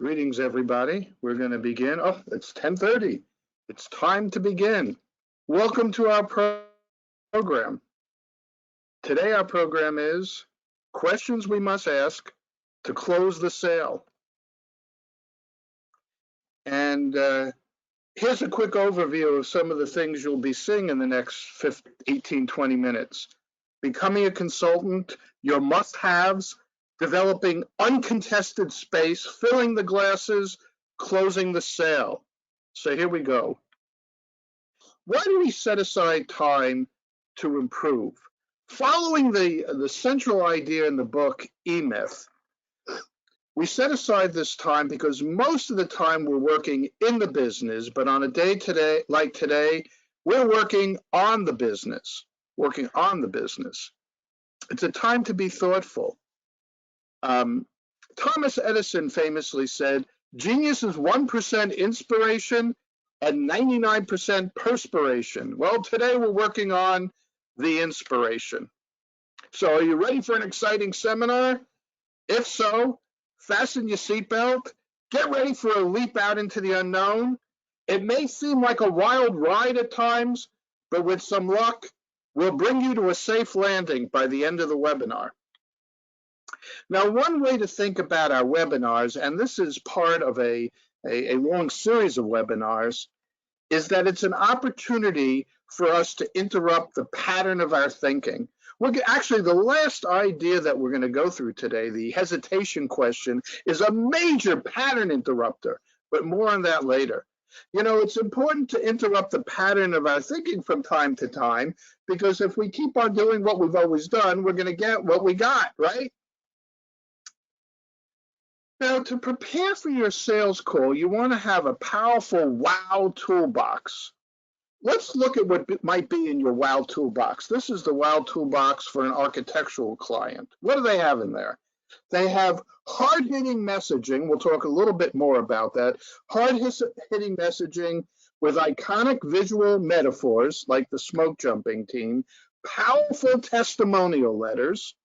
Greetings, everybody. We're going to begin. Oh, it's 10:30. It's time to begin. Welcome to our program. Today, our program is questions we must ask to close the sale. And here's a quick overview of some of the things you'll be seeing in the next 18, 20 minutes. Becoming a consultant, your must-haves, developing uncontested space, filling the glasses, closing the sale. So here we go. Why do we set aside time to improve? Following the central idea in the book, E-Myth, we set aside this time because most of the time we're working in the business, but on a day today, like today, we're working on the business, It's a time to be thoughtful. Thomas Edison famously said, genius is 1% inspiration and 99% perspiration. Well, today we're working on the inspiration. So are you ready for an exciting seminar? If so, fasten your seatbelt, get ready for a leap out into the unknown. It may seem like a wild ride at times, but with some luck, we'll bring you to a safe landing by the end of the webinar. Now, one way to think about our webinars, and this is part of a long series of webinars, is that it's an opportunity for us to interrupt the pattern of our thinking. Actually, the last idea that we're going to go through today, the hesitation question, is a major pattern interrupter, but more on that later. You know, it's important to interrupt the pattern of our thinking from time to time, because if we keep on doing what we've always done, we're going to get what we got, right? Now, to prepare for your sales call, you want to have a powerful wow toolbox. Let's look at what might be in your wow toolbox. This is the wow toolbox for an architectural client. What do they have in there? They have hard-hitting messaging. We'll talk a little bit more about that. Hard-hitting messaging with iconic visual metaphors like the smoke jumping team, powerful testimonial letters.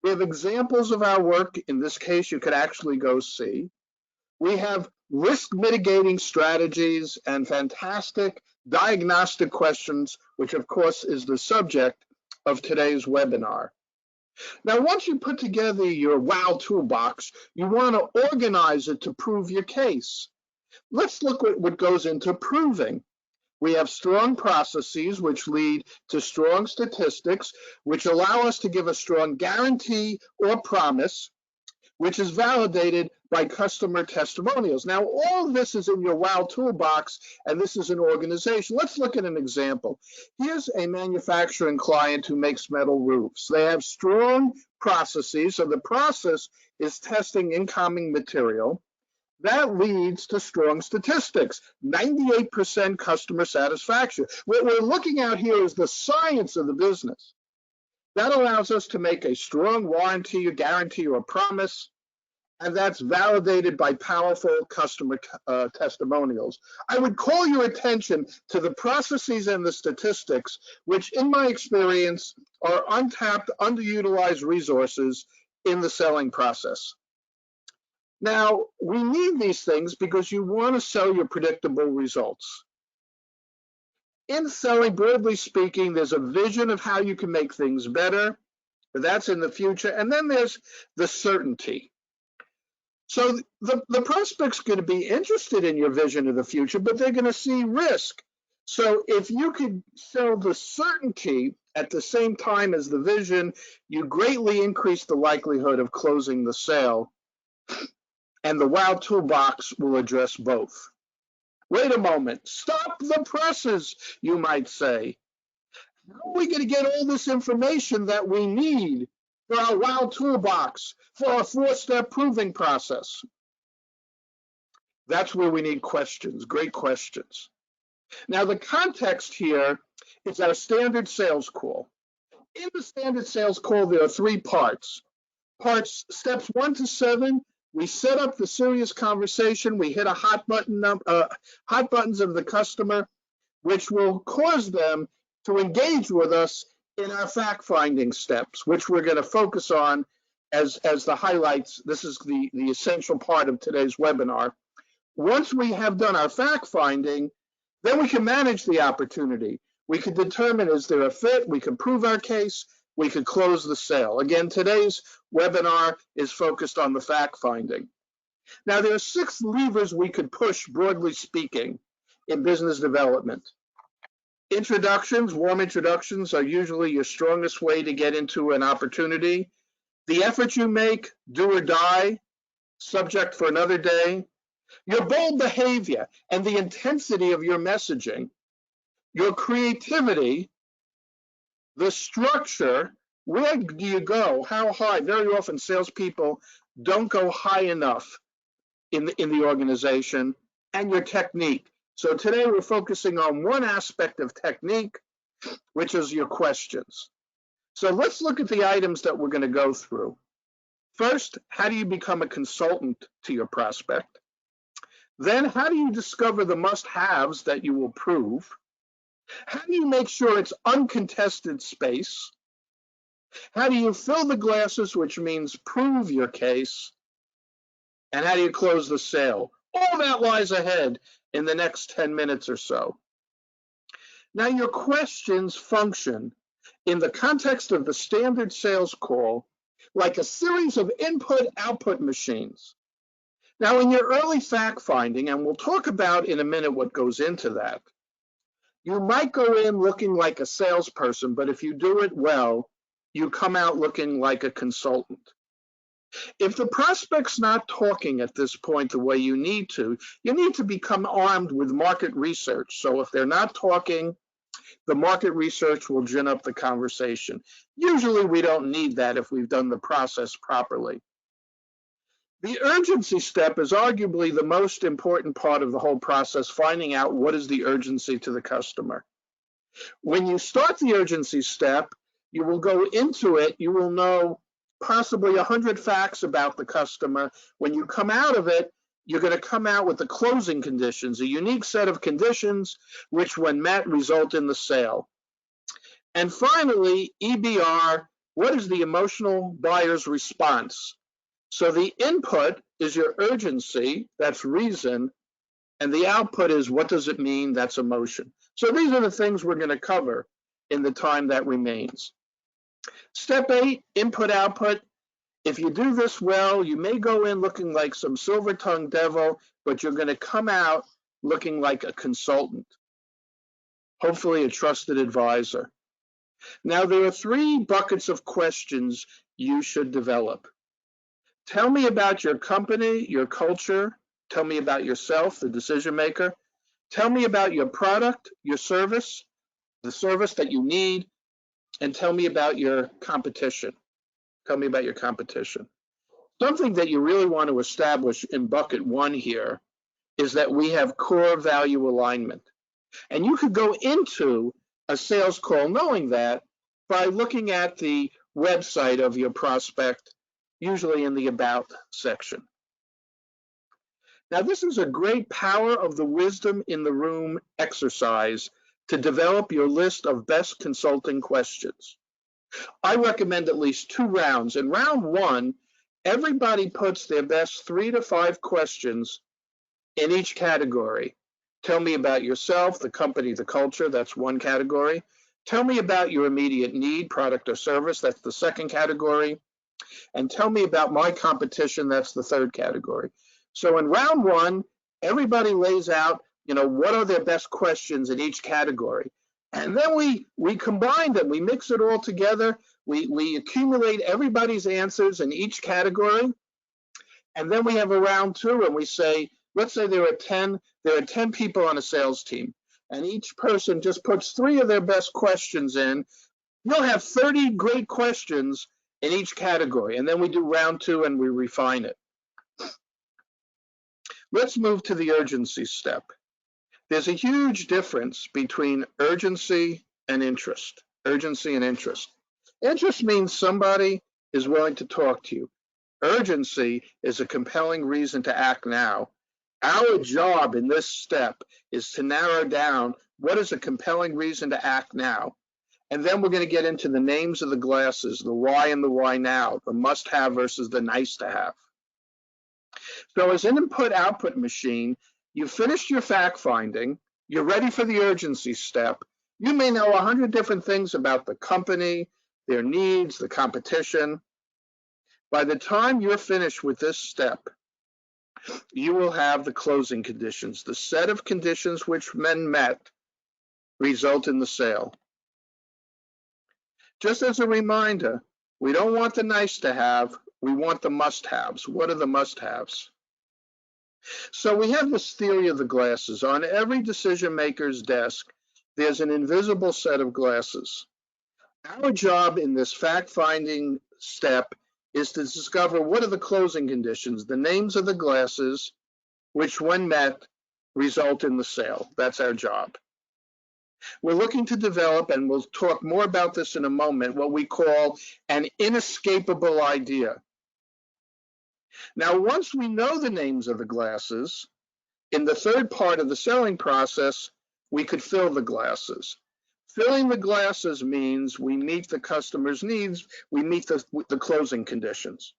We have examples of our work. In this case, you could actually go see. We have risk mitigating strategies and fantastic diagnostic questions, which of course is the subject of today's webinar. Now, once you put together your wow toolbox, you want to organize it to prove your case. Let's look at what goes into proving. We have strong processes which lead to strong statistics, which allow us to give a strong guarantee or promise, which is validated by customer testimonials. Now, all of this is in your wow toolbox, and this is an organization. Let's look at an example. Here's a manufacturing client who makes metal roofs. They have strong processes, so the process is testing incoming material. That leads to strong statistics, 98% customer satisfaction. What we're looking at here is the science of the business. That allows us to make a strong warranty, a guarantee, or a promise, and that's validated by powerful customer testimonials. I would call your attention to the processes and the statistics, which in my experience are untapped, underutilized resources in the selling process. Now, we need these things because you want to sell your predictable results. In selling, broadly speaking, there's a vision of how you can make things better. That's in the future. And then there's the certainty. So the prospect's going to be interested in your vision of the future, but they're going to see risk. So if you could sell the certainty at the same time as the vision, you greatly increase the likelihood of closing the sale. And the wow toolbox will address both. Wait a moment, stop the presses, you might say. How are we going to get all this information that we need for our wow toolbox, for our 4-step proving process? That's where we need questions, great questions. Now, the context here is our standard sales call. In the standard sales call, there are 3 parts. Steps 1 to 7, we set up the serious conversation. We hit a hot buttons of the customer, which will cause them to engage with us in our fact-finding steps, which we're going to focus on as the highlights, this is the essential part of today's webinar. Once we have done our fact finding, then we can manage the opportunity. We can determine, is there a fit? We can prove our case. We could close the sale. Again, today's webinar is focused on the fact finding. Now, there are 6 levers we could push, broadly speaking, in business development. Introductions, warm introductions, are usually your strongest way to get into an opportunity. The effort you make, do or die, subject for another day. Your bold behavior and the intensity of your messaging, your creativity, the structure, where do you go, how high? Very often salespeople don't go high enough in the organization, and your technique. So today we're focusing on one aspect of technique, which is your questions. So let's look at the items that we're going to go through. First, how do you become a consultant to your prospect? Then, how do you discover the must-haves that you will prove? How do you make sure it's uncontested space? How do you fill the glasses, which means prove your case? And how do you close the sale? All that lies ahead in the next 10 minutes or so. Now, your questions function in the context of the standard sales call like a series of input-output machines. Now, in your early fact finding, and we'll talk about in a minute what goes into that, you might go in looking like a salesperson, but if you do it well, you come out looking like a consultant. If the prospect's not talking at this point the way you need to become armed with market research. So if they're not talking, the market research will gin up the conversation. Usually we don't need that if we've done the process properly. The urgency step is arguably the most important part of the whole process, finding out what is the urgency to the customer. When you start the urgency step, you will go into it, you will know possibly 100 facts about the customer. When you come out of it, you're going to come out with the closing conditions, a unique set of conditions which, when met, result in the sale. And finally, EBR, what is the emotional buyer's response? So the input is your urgency, that's reason, and the output is what does it mean, that's emotion. So these are the things we're going to cover in the time that remains. Step 8, input output. If you do this well, you may go in looking like some silver-tongued devil, but you're going to come out looking like a consultant, hopefully a trusted advisor. Now, there are 3 buckets of questions you should develop. Tell me about your company, your culture. Tell me about yourself, the decision maker. Tell me about your product, your service, the service that you need, and tell me about your competition. Tell me about your competition. Something that you really want to establish in bucket 1 here is that we have core value alignment. And you could go into a sales call knowing that by looking at the website of your prospect, usually in the About section. Now, this is a great power of the wisdom in the room exercise to develop your list of best consulting questions. I recommend at least 2 rounds. In round 1, everybody puts their best 3 to 5 questions in each category. Tell me about yourself, the company, the culture, that's 1 category. Tell me about your immediate need, product or service, that's the 2nd category. And tell me about my competition, that's the 3rd category. So in round 1, everybody lays out, what are their best questions in each category. And then we combine them, we mix it all together, we accumulate everybody's answers in each category, and then we have a round 2 and we say, let's say there are 10 people on a sales team, and each person just puts 3 of their best questions in. You'll have 30 great questions in each category, and then we do round 2 and we refine it. Let's move to the urgency step. There's a huge difference between urgency and interest. Urgency and interest. Interest means somebody is willing to talk to you. Urgency is a compelling reason to act now. Our job in this step is to narrow down what is a compelling reason to act now. And then we're going to get into the names of the glasses, the why and the why now, the must-have versus the nice-to-have. So as an input-output machine, you've finished your fact-finding, you're ready for the urgency step. You may know 100 different things about the company, their needs, the competition. By the time you're finished with this step, you will have the closing conditions, the set of conditions which when met result in the sale. Just as a reminder, we don't want the nice to have, we want the must-haves. What are the must-haves? So we have this theory of the glasses. On every decision maker's desk, there's an invisible set of glasses. Our job in this fact-finding step is to discover what are the closing conditions, the names of the glasses, which when met, result in the sale. That's our job. We're looking to develop, and we'll talk more about this in a moment, what we call an inescapable idea. Now, once we know the names of the glasses, in the third part of the selling process, we could fill the glasses. Filling the glasses means we meet the customer's needs, we meet the closing conditions.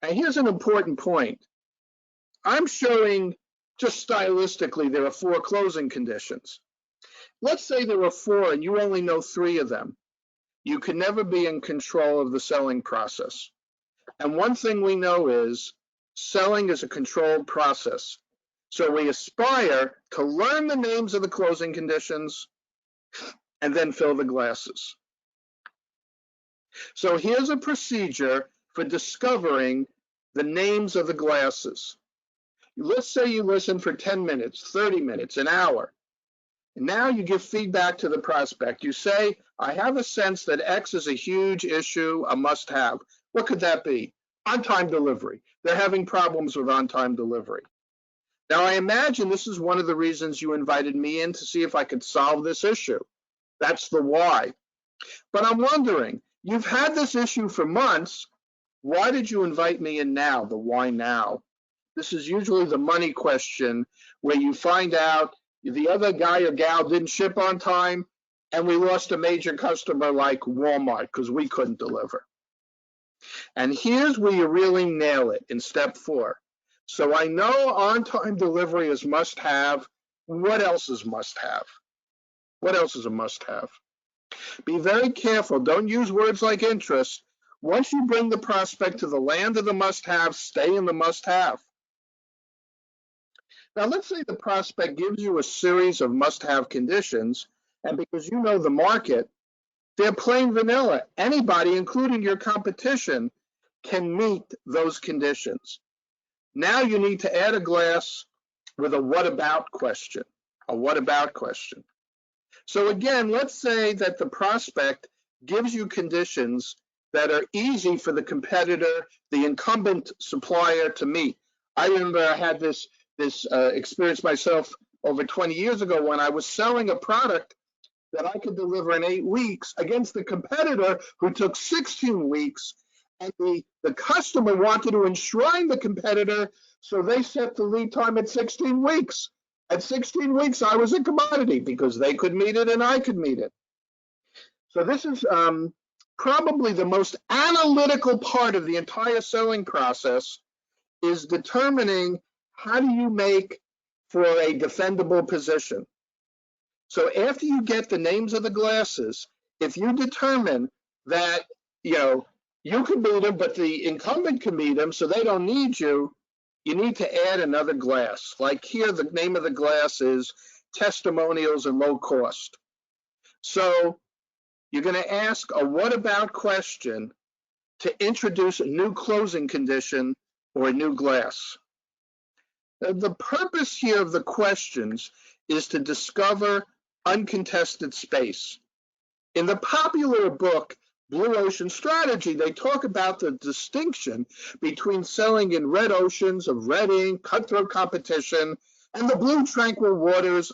And here's an important point. I'm showing, just stylistically, there are 4 closing conditions. Let's say there are 4 and you only know 3 of them. You can never be in control of the selling process. And one thing we know is selling is a controlled process. So we aspire to learn the names of the closing conditions and then fill the glasses. So here's a procedure for discovering the names of the glasses. Let's say you listen for 10 minutes, 30 minutes, an hour. Now you give feedback to the prospect. You say, I have a sense that X is a huge issue, a must-have. What could that be? On-time delivery. They're having problems with on-time delivery. Now, I imagine this is one of the reasons you invited me in to see if I could solve this issue. That's the why. But I'm wondering, you've had this issue for months. Why did you invite me in now? The why now? This is usually the money question where you find out the other guy or gal didn't ship on time, and we lost a major customer like Walmart because we couldn't deliver. And here's where you really nail it in step 4. So I know on-time delivery is must-have. What else is must-have? What else is a must-have? Be very careful. Don't use words like interest. Once you bring the prospect to the land of the must-have, stay in the must-have. Now, let's say the prospect gives you a series of must-have conditions, and because you know the market, they're plain vanilla. Anybody, including your competition, can meet those conditions. Now you need to add a glass with a what about question, a what about question. So again, let's say that the prospect gives you conditions that are easy for the competitor, the incumbent supplier to meet. I remember I had this experience myself over 20 years ago when I was selling a product that I could deliver in 8 weeks against the competitor who took 16 weeks, and the customer wanted to enshrine the competitor, so they set the lead time at 16 weeks. At 16 weeks, I was a commodity because they could meet it and I could meet it. So this is probably the most analytical part of the entire selling process, is determining how do you make for a defendable position. So after you get the names of the glasses, if you determine that, you can meet them, but the incumbent can meet them, so they don't need you, you need to add another glass. Like here, the name of the glass is testimonials and low cost. So you're going to ask a what about question to introduce a new closing condition or a new glass. The purpose here of the questions is to discover uncontested space. In the popular book, Blue Ocean Strategy, they talk about the distinction between selling in red oceans of red ink, cutthroat competition, and the blue tranquil waters,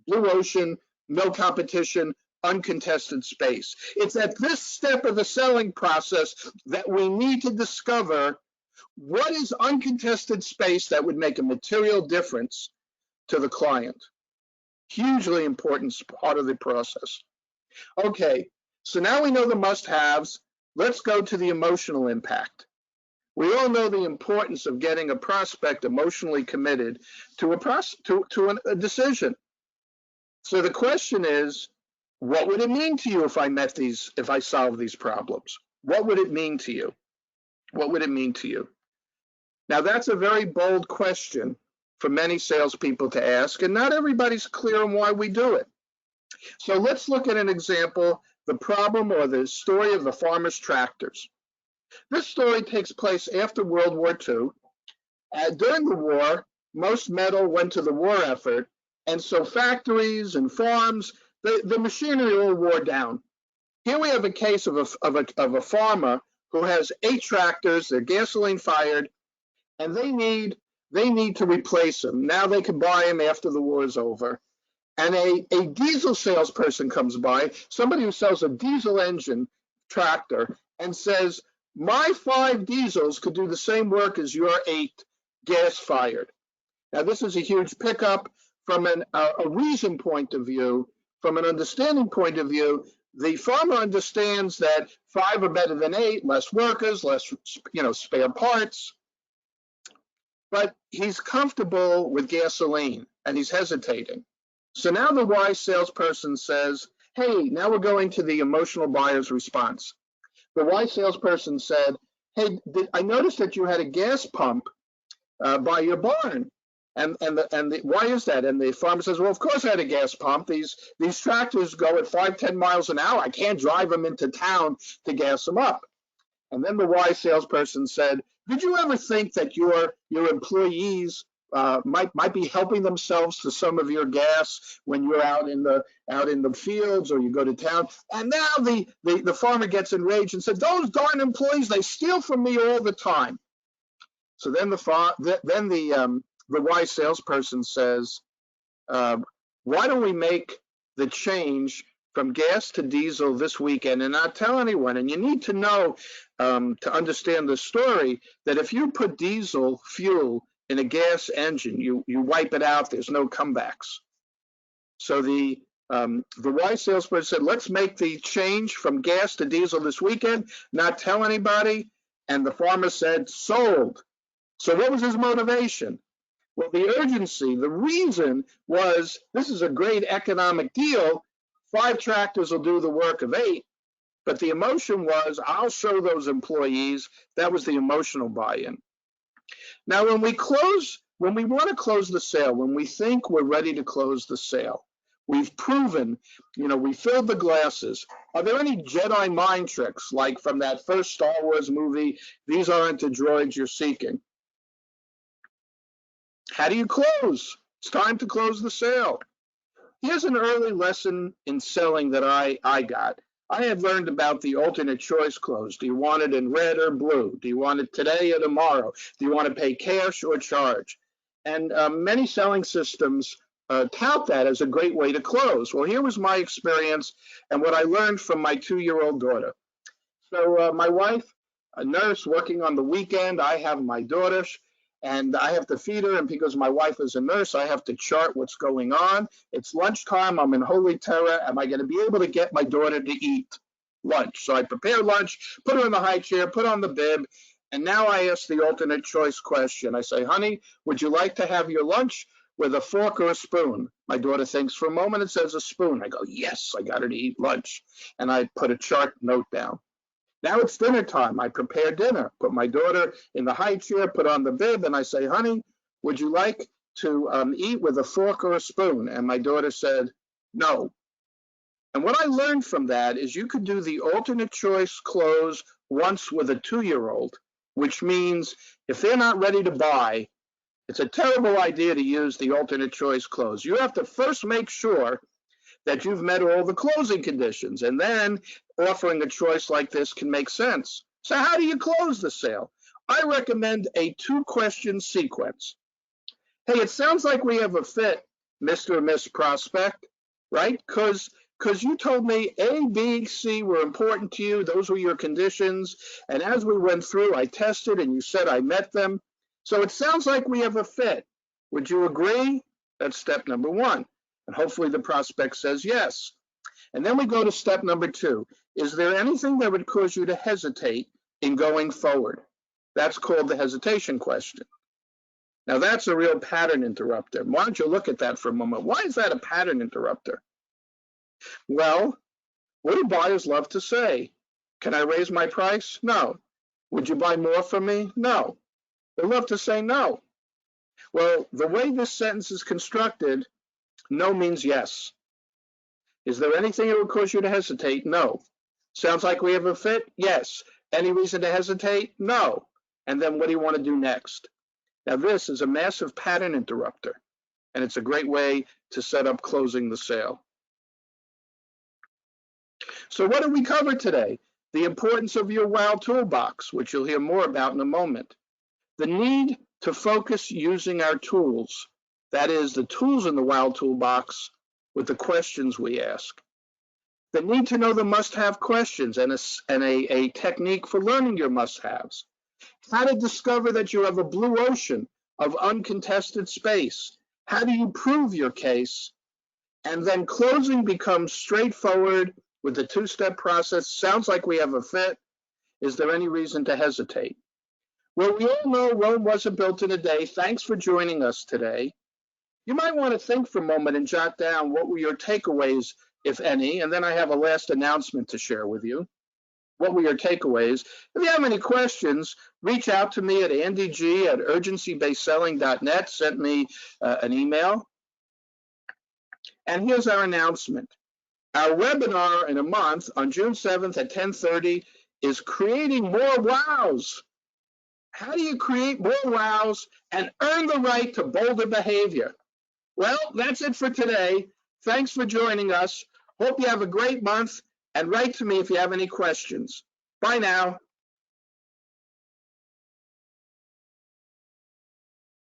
blue ocean, no competition, uncontested space. It's at this step of the selling process that we need to discover what is uncontested space that would make a material difference to the client. Hugely important part of the process. Okay, So now we know the must-haves. Let's go to the emotional impact. We all know the importance of getting a prospect emotionally committed to a decision. So the question is, what would it mean to you if if I solve these problems? What would it mean to you? What would it mean to you? Now, that's a very bold question for many salespeople to ask, and not everybody's clear on why we do it. So let's look at an example, the problem or the story of the farmer's tractors. This story takes place after World War II. During the war, most metal went to the war effort, and so factories and farms, the machinery all wore down. Here we have a case of a farmer who has 8 tractors, they're gasoline fired, and they need to replace them. Now they can buy them after the war is over. And a diesel salesperson comes by, somebody who sells a diesel engine tractor, and says, my 5 diesels could do the same work as your 8 gas-fired. Now, this is a huge pickup from a reason point of view. From an understanding point of view, the farmer understands that 5 are better than 8, less workers, less spare parts. But he's comfortable with gasoline, and he's hesitating. So now the wise salesperson says, hey, now we're going to the emotional buyer's response. The wise salesperson said, hey, I noticed that you had a gas pump by your barn. Why is that? And the farmer says, well, of course I had a gas pump. These tractors go at 5-10 miles an hour. I can't drive them into town to gas them up. And then the wise salesperson said, did you ever think that your employees might be helping themselves to some of your gas when you're out in the fields or you go to town? And now the farmer gets enraged and said, those darn employees, they steal from me all the time. So then the wise salesperson says, why don't we make the change from gas to diesel this weekend and not tell anyone? And you need to know, to understand the story, that if you put diesel fuel in a gas engine, you wipe it out. There's no comebacks. So the wise salesperson said, let's make the change from gas to diesel this weekend, not tell anybody. And the farmer said, sold. So what was his motivation? Well, the urgency, the reason was, this is a great economic deal. 5 tractors will do the work of 8. But the emotion was, I'll show those employees. That was the emotional buy-in. Now, when we want to close the sale, when we think we're ready to close the sale, we've proven, we filled the glasses. Are there any Jedi mind tricks, like from that first Star Wars movie, these aren't the droids you're seeking? How do you close? It's time to close the sale. Here's an early lesson in selling that I got. I had learned about the alternate choice close. Do you want it in red or blue? Do you want it today or tomorrow? Do you want to pay cash or charge? And many selling systems tout that as a great way to close. Well, here was my experience and what I learned from my 2-year-old daughter. So my wife, a nurse working on the weekend, I have my daughter, and I have to feed her, and because my wife is a nurse, I have to chart what's going on. It's lunchtime, I'm in holy terror. Am I going to be able to get my daughter to eat lunch? So I prepare lunch, put her in the high chair, put on the bib, and now I ask the alternate choice question. I say, honey, would you like to have your lunch with a fork or a spoon? My daughter thinks for a moment and says a spoon. I go, yes, I got her to eat lunch. And I put a chart note down. Now it's dinner time. I prepare dinner, put my daughter in the high chair, put on the bib, and I say, honey, would you like to eat with a fork or a spoon? And my daughter said, no. And what I learned from that is you could do the alternate choice close once with a 2-year-old, which means if they're not ready to buy, it's a terrible idea to use the alternate choice close. You have to first make sure that you've met all the closing conditions, and then offering a choice like this can make sense. So how do you close the sale? I recommend a 2-question sequence. Hey, it sounds like we have a fit, Mr. or Miss Prospect, right? Because you told me A, B, C were important to you. Those were your conditions. And as we went through, I tested, and you said I met them. So it sounds like we have a fit. Would you agree? That's step number 1. And hopefully the prospect says yes. And then we go to step number 2. Is there anything that would cause you to hesitate in going forward? That's called the hesitation question. Now that's a real pattern interrupter. Why don't you look at that for a moment? Why is that a pattern interrupter? Well, what do buyers love to say? Can I raise my price? No. Would you buy more from me? No. They love to say no. Well, the way this sentence is constructed, no means yes. Is there anything that would cause you to hesitate? No. Sounds like we have a fit? Yes. Any reason to hesitate? No. And then what do you want to do next? Now this is a massive pattern interrupter, and it's a great way to set up closing the sale. So what did we cover today? The importance of your WOW toolbox, which you'll hear more about in a moment. The need to focus using our tools, that is, the tools in the WOW toolbox with the questions we ask. The need to know the must-have questions and a technique for learning your must-haves. How to discover that you have a blue ocean of uncontested space. How do you prove your case? And then closing becomes straightforward with the two-step process. Sounds like we have a fit. Is there any reason to hesitate? Well, we all know Rome wasn't built in a day. Thanks for joining us today. You might want to think for a moment and jot down what were your takeaways, if any, and then I have a last announcement to share with you. What were your takeaways? If you have any questions, reach out to me at andyg@urgencybasedselling.net. Send me an email. And here's our announcement. Our webinar in a month on June 7th at 10:30 is creating more wows. How do you create more wows and earn the right to bolder behavior? Well, that's it for today. Thanks for joining us. Hope you have a great month, and write to me if you have any questions. Bye now.